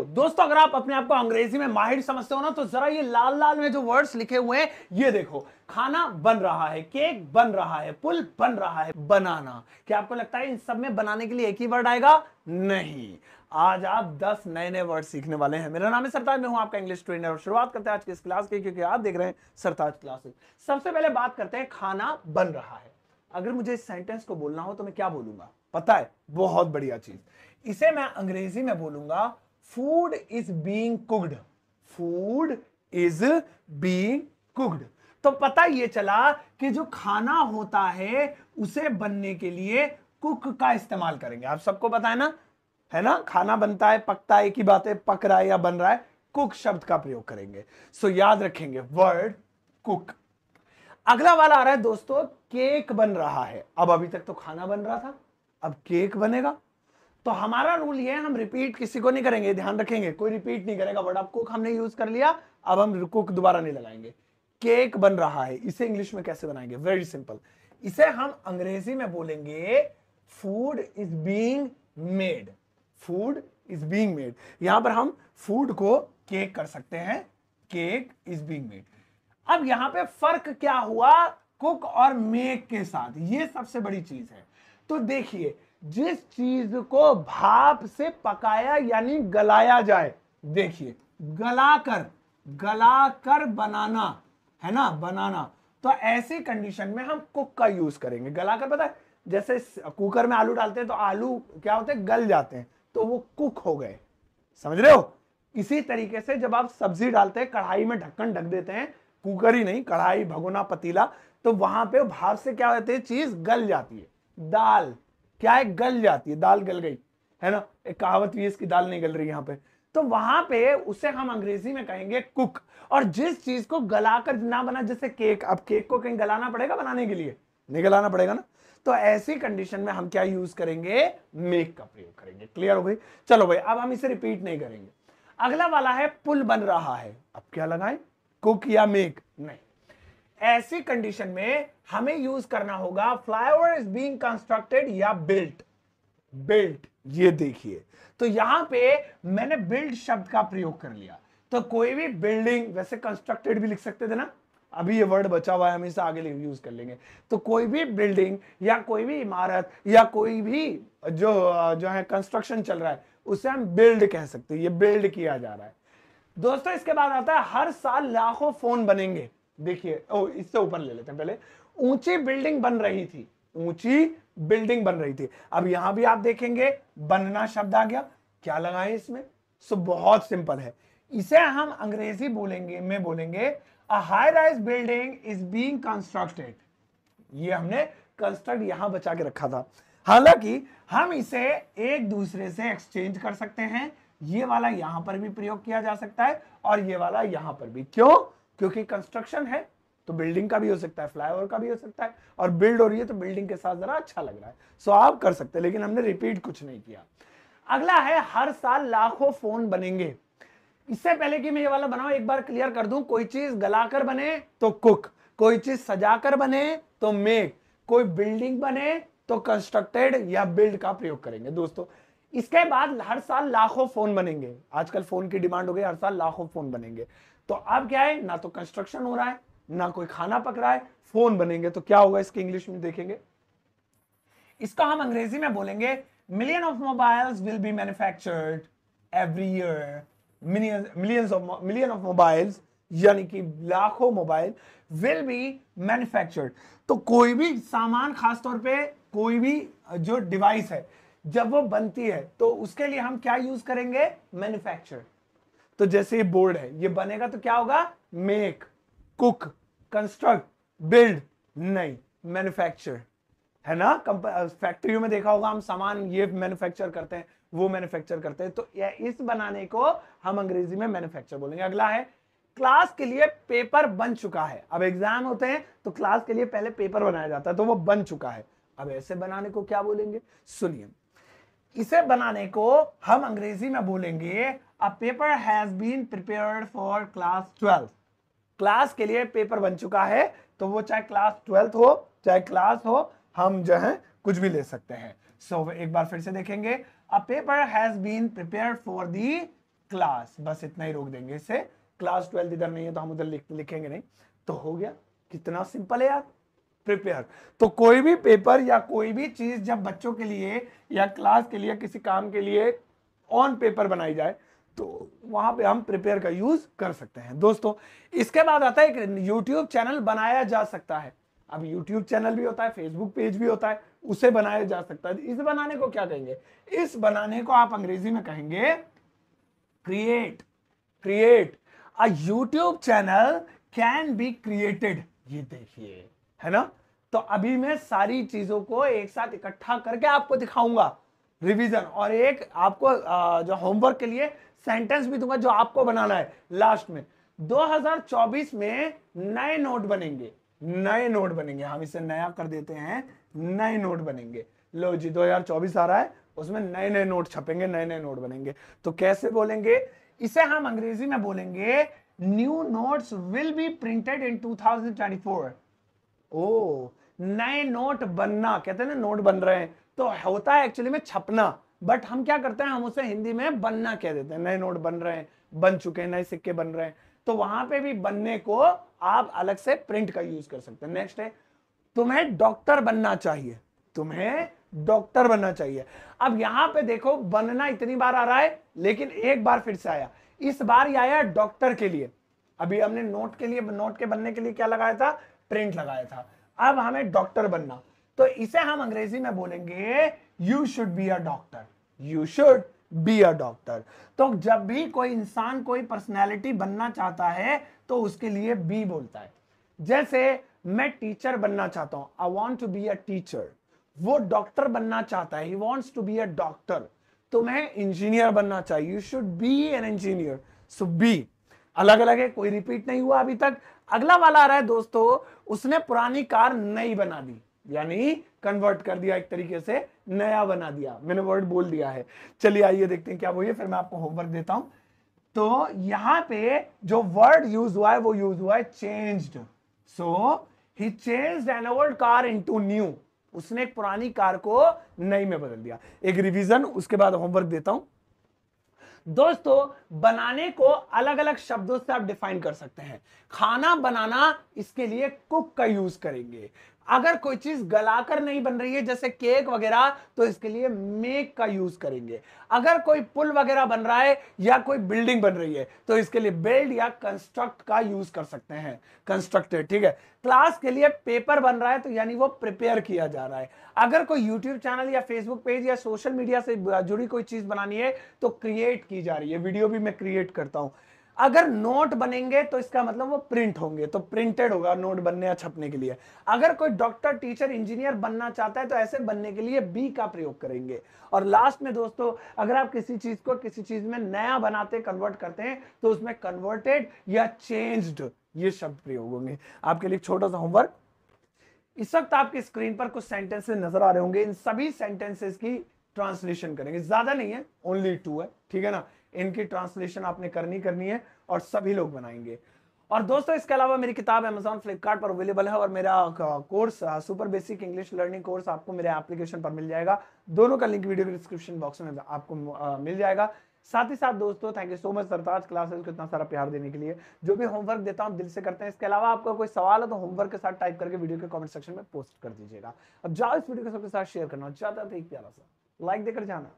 दोस्तों अगर आप अपने आप को अंग्रेजी में माहिर समझते हो ना, तो जरा ये लाल लाल में जो वर्ड्स लिखे हुए हैं ये देखो। खाना बन रहा है, केक बन रहा है, पुल बन रहा है, बनाना। क्या आपको लगता है इन सब में बनाने के लिए एक ही वर्ड आएगा? नहीं। आज आप 10 नए नए वर्ड सीखने वाले हैं। मेरा नाम है सरताज, मैं हूं आपका इंग्लिश ट्रेनर। और शुरुआत करते हैं आज की इस क्लास की, क्योंकि आप देख रहे हैं सरताज क्लासेस। सबसे पहले बात करते हैं खाना बन रहा है। अगर मुझे इस सेंटेंस को बोलना हो तो मैं क्या बोलूंगा पता है? बहुत बढ़िया चीज। इसे मैं अंग्रेजी में बोलूंगा food is being cooked. Food is being cooked. तो पता ये चला कि जो खाना होता है उसे बनने के लिए कुक का इस्तेमाल करेंगे। आप सबको पता है ना? खाना बनता है, पकता है, एक ही बात है, पक रहा है या बन रहा है, कुक शब्द का प्रयोग करेंगे। सो याद रखेंगे वर्ड कुक। अगला वाला आ रहा है दोस्तों, केक बन रहा है। अब अभी तक तो खाना बन रहा था, अब केक बनेगा। तो हमारा रूल ये है, हम रिपीट किसी को नहीं करेंगे, ध्यान रखेंगे, कोई रिपीट नहीं करेगा। वर्ड ऑफ कुक हमने यूज कर लिया, अब हम कुक दोबारा नहीं लगाएंगे। केक बन रहा है, इसे इंग्लिश में कैसे बनाएंगे? Very simple. इसे हम अंग्रेजी में बोलेंगे food is being made. Food is being made. यहां पर हम फूड को केक कर सकते हैं, केक इज बीइंग मेड। अब यहां पे फर्क क्या हुआ कुक और मेक के साथ? ये सबसे बड़ी चीज है। तो देखिए, जिस चीज को भाप से पकाया यानी गलाया जाए, देखिए गलाकर बनाना है ना, बनाना। तो ऐसी कंडीशन में हम कुक का यूज करेंगे। गलाकर पता है, जैसे कुकर में आलू डालते हैं तो आलू क्या होते हैं? गल जाते हैं, तो वो कुक हो गए। समझ रहे हो? इसी तरीके से जब आप सब्जी डालते हैं, कढ़ाई में ढक्कन ढक देते हैं, कुकर ही नहीं, कढ़ाई, भगोना, पतीला, तो वहां पे भाप से क्या होती है? चीज गल जाती है। दाल क्या है? गल जाती है। दाल गल गई, है ना? एक कहावत भी है, इसकी दाल नहीं गल रही यहां पे। तो वहां पे उसे हम अंग्रेजी में कहेंगे कुक। और जिस चीज को गलाकर ना बना, जैसे केक, अब केक को कहीं गलाना पड़ेगा बनाने के लिए? नहीं गलाना पड़ेगा ना। तो ऐसी कंडीशन में हम क्या यूज करेंगे? मेक का प्रयोग करेंगे। क्लियर हो गई? चलो भाई, अब हम इसे रिपीट नहीं करेंगे। अगला वाला है पुल बन रहा है। अब क्या लगाएं? कुक या मेक? नहीं। ऐसी कंडीशन में हमें यूज करना होगा फ्लाईओवर इज बीइंग कंस्ट्रक्टेड या बिल्ट। बिल्ट, ये देखिए, तो यहां पे मैंने बिल्ड शब्द का प्रयोग कर लिया। तो कोई भी बिल्डिंग, वैसे कंस्ट्रक्टेड भी लिख सकते थे ना, अभी ये वर्ड बचा हुआ है, हम इसे आगे यूज कर लेंगे। तो कोई भी बिल्डिंग या कोई भी इमारत या कोई भी जो है कंस्ट्रक्शन चल रहा है, उसे हम बिल्ड कह सकते हैं। ये बिल्ड किया जा रहा है दोस्तों। इसके बाद आता है हर साल लाखों फोन बनेंगे। देखिए, इससे ऊपर ले लेते हैं पहले। ऊंची बिल्डिंग बन रही थी, ऊंची बिल्डिंग बन रही थी। अब यहां भी आप देखेंगे बनना शब्द आ गया। क्या लगाएं इसमें? सो बहुत सिंपल है। इसे हम अंग्रेजी बोलेंगे a high rise building is being constructed. ये हमने कंस्ट्रक्ट यहां बचा के रखा था। हालांकि हम इसे एक दूसरे से एक्सचेंज कर सकते हैं। ये वाला यहां पर भी प्रयोग किया जा सकता है और ये वाला यहां पर भी। क्यों? क्योंकि कंस्ट्रक्शन है तो बिल्डिंग का भी हो सकता है, फ्लाईओवर का भी हो सकता है, और बिल्ड हो रही है तो बिल्डिंग के साथ जरा अच्छा लग रहा है। सो आप कर सकते हैं, लेकिन हमने रिपीट कुछ नहीं किया। अगला है हर साल लाखों फोन बनेंगे। इससे पहले कि मैं ये वाला बनाऊं, एक बार क्लियर कर दूं, कोई चीज गलाकर बने तो कुक, कोई चीज सजाकर बने तो मेक, कोई बिल्डिंग बने तो कंस्ट्रक्टेड या बिल्ड का प्रयोग करेंगे दोस्तों। इसके बाद हर साल लाखों फोन बनेंगे। आजकल फोन की डिमांड हो गई, हर साल लाखों फोन बनेंगे। तो अब क्या है, ना तो कंस्ट्रक्शन हो रहा है, ना कोई खाना पक रहा है, फोन बनेंगे। तो क्या होगा इसके इंग्लिश में देखेंगे। इसका हम अंग्रेजी में बोलेंगे million of mobiles will be manufactured every year. Million of mobiles यानी कि लाखों मोबाइल विल बी मैन्युफैक्चर्ड। तो कोई भी सामान, खासतौर पे कोई भी जो डिवाइस है, जब वो बनती है तो उसके लिए हम क्या यूज करेंगे? मैन्युफैक्चर। तो जैसे ये बोर्ड है, ये बनेगा तो क्या होगा? मेक, कुक, कंस्ट्रक्ट, बिल्ड नहीं, मैन्युफैक्चर, है ना? फैक्ट्रियों में देखा होगा, हम सामान ये मैन्युफैक्चर करते हैं, वो मैन्युफैक्चर करते हैं। तो इस बनाने को हम अंग्रेजी में मैन्युफैक्चर बोलेंगे। अगला है क्लास के लिए पेपर बन चुका है। अब एग्जाम होते हैं तो क्लास के लिए पहले पेपर बनाया जाता है, तो वो बन चुका है। अब ऐसे बनाने को क्या बोलेंगे? सुनिए, इसे बनाने को हम अंग्रेजी में बोलेंगे a paper has been prepared for class 12। Class के लिए पेपर बन चुका है, तो वो चाहे क्लास 12 हो चाहे क्लास हो, हम जो है कुछ भी ले सकते हैं। सो एक बार फिर से देखेंगे, a paper has been prepared for the class, बस इतना ही रोक देंगे इससे। क्लास 12 इधर नहीं है तो हम उधर लिखेंगे नहीं, तो हो गया। कितना सिंपल है यार, प्रिपेयर। तो कोई भी पेपर या कोई भी चीज जब बच्चों के लिए या क्लास के लिए किसी काम के लिए ऑन पेपर बनाई जाए तो वहां पे हम प्रिपेयर का यूज कर सकते हैं दोस्तों। इसके बाद आता है एक यूट्यूब चैनल बनाया जा सकता है। अब यूट्यूब चैनल भी होता है, फेसबुक पेज भी होता है, उसे बनाया जा सकता है। इस बनाने को क्या कहेंगे? इस बनाने को आप अंग्रेजी में कहेंगे create. Create a YouTube channel can be created. ये देखिए, है ना। तो अभी मैं सारी चीजों को एक साथ इकट्ठा करके आपको दिखाऊंगा रिवीजन, और एक आपको जो होमवर्क के लिए सेंटेंस भी दूंगा जो आपको बनाना है लास्ट में। 2024 में नए नोट बनेंगे, नए नोट बनेंगे। हम इसे नया कर देते हैं, नए नोट बनेंगे। लो जी, 2024 आ रहा है, उसमें नए नए नोट छपेंगे, नए नए नोट बनेंगे। तो कैसे बोलेंगे इसे? हम अंग्रेजी में बोलेंगे new notes will be printed in 2024। ओ, नए नोट बनना, कहते हैं ना नोट बन रहे हैं, तो होता है एक्चुअली में छपना, बट हम क्या करते हैं, हम उसे हिंदी में बनना कह देते हैं। नए नोट बन रहे हैं, बन चुके हैं, नए सिक्के बन रहे हैं। तो वहां पे भी बनने को आप अलग से प्रिंट का यूज कर सकते हैं। नेक्स्ट है, तुम्हें डॉक्टर बनना चाहिए, तुम्हें डॉक्टर बनना चाहिए। अब यहां पे देखो, बनना इतनी बार आ रहा है, लेकिन एक बार फिर से आया, इस बार ये आया डॉक्टर के लिए। अभी हमने नोट के लिए, नोट के बनने के लिए क्या लगाया था? प्रिंट लगाया था। अब हमें डॉक्टर बनना, तो इसे हम अंग्रेजी में बोलेंगे you should B a doctor. You should B a doctor. तो जब भी कोई इंसान कोई पर्सनैलिटी बनना चाहता है तो उसके लिए बी बोलता है। जैसे मैं टीचर बनना चाहता हूं, I want to be a teacher. वो डॉक्टर बनना चाहता है, he wants to be a doctor. तुम्हें इंजीनियर बनना चाहिए, you should be an engineer. So be अलग अलग है, कोई रिपीट नहीं हुआ अभी तक। अगला वाला आ रहा है दोस्तों, उसने पुरानी कार नई बना दी, यानी कन्वर्ट कर दिया, एक तरीके से नया बना दिया। मैंने वर्ड बोल दिया है। चलिए आइए देखते हैं क्या वो है, फिर मैं आपको होमवर्क देता हूं। तो यहां पे जो वर्ड यूज हुआ है वो यूज हुआ है changed. So he changed an old car into new. उसने एक पुरानी कार को नई में बदल दिया। एक रिवीजन, उसके बाद होमवर्क देता हूं दोस्तों। बनाने को अलग अलग शब्दों से आप डिफाइन कर सकते हैं। खाना बनाना, इसके लिए कुक का यूज करेंगे। अगर कोई चीज गलाकर नहीं बन रही है जैसे केक वगैरह, तो इसके लिए मेक का यूज करेंगे। अगर कोई पुल वगैरह बन रहा है या कोई बिल्डिंग बन रही है तो इसके लिए बिल्ड या कंस्ट्रक्ट का यूज कर सकते हैं, कंस्ट्रक्टेड। ठीक है। क्लास के लिए पेपर बन रहा है तो यानी वो प्रिपेयर किया जा रहा है। अगर कोई यूट्यूब चैनल या फेसबुक पेज या सोशल मीडिया से जुड़ी कोई चीज बनानी है तो क्रिएट की जा रही है। वीडियो भी मैं क्रिएट करता हूं। अगर नोट बनेंगे तो इसका मतलब वो प्रिंट होंगे, तो प्रिंटेड होगा नोट बनने या छपने के लिए। अगर कोई डॉक्टर, टीचर, इंजीनियर बनना चाहता है तो ऐसे बनने के लिए बी का प्रयोग करेंगे। और लास्ट में दोस्तों, अगर आप किसी चीज को किसी चीज में नया बनाते, कन्वर्ट करते हैं, तो उसमें कन्वर्टेड या चेंज्ड ये शब्द प्रयोग होंगे। आपके लिए छोटा सा होमवर्क, इस वक्त आपकी स्क्रीन पर कुछ सेंटेंसेस नजर आ रहे होंगे। इन सभी सेंटेंसेस की ट्रांसलेशन करेंगे, ज्यादा नहीं है, ओनली 2 है, ठीक है ना। इनकी ट्रांसलेशन आपने करनी है और सभी लोग बनाएंगे। और दोस्तों इसके अलावा मेरी किताब Amazon फ्लिपकार्ट पर अवेलेबल है, और मेरा course super basic English learning course आपको मेरे एप्लीकेशन पर मिल जाएगा। दोनों का लिंक वीडियो के डिस्क्रिप्शन बॉक्स में आपको मिल जाएगा। साथ ही साथ दोस्तों, thank you so much Sartaj classes को इतना सारा प्यार देने के लिए। जो भी होमवर्क देता हूं दिल से करते हैं। इसके अलावा आपका कोई सवाल है तो होमवर्क के साथ टाइप करके वीडियो के कमेंट सेक्शन में पोस्ट कर दीजिएगा। अब जाओ इस वीडियो को सबके साथ शेयर करना, चाहता था एक प्यारा सा लाइक देकर जाना।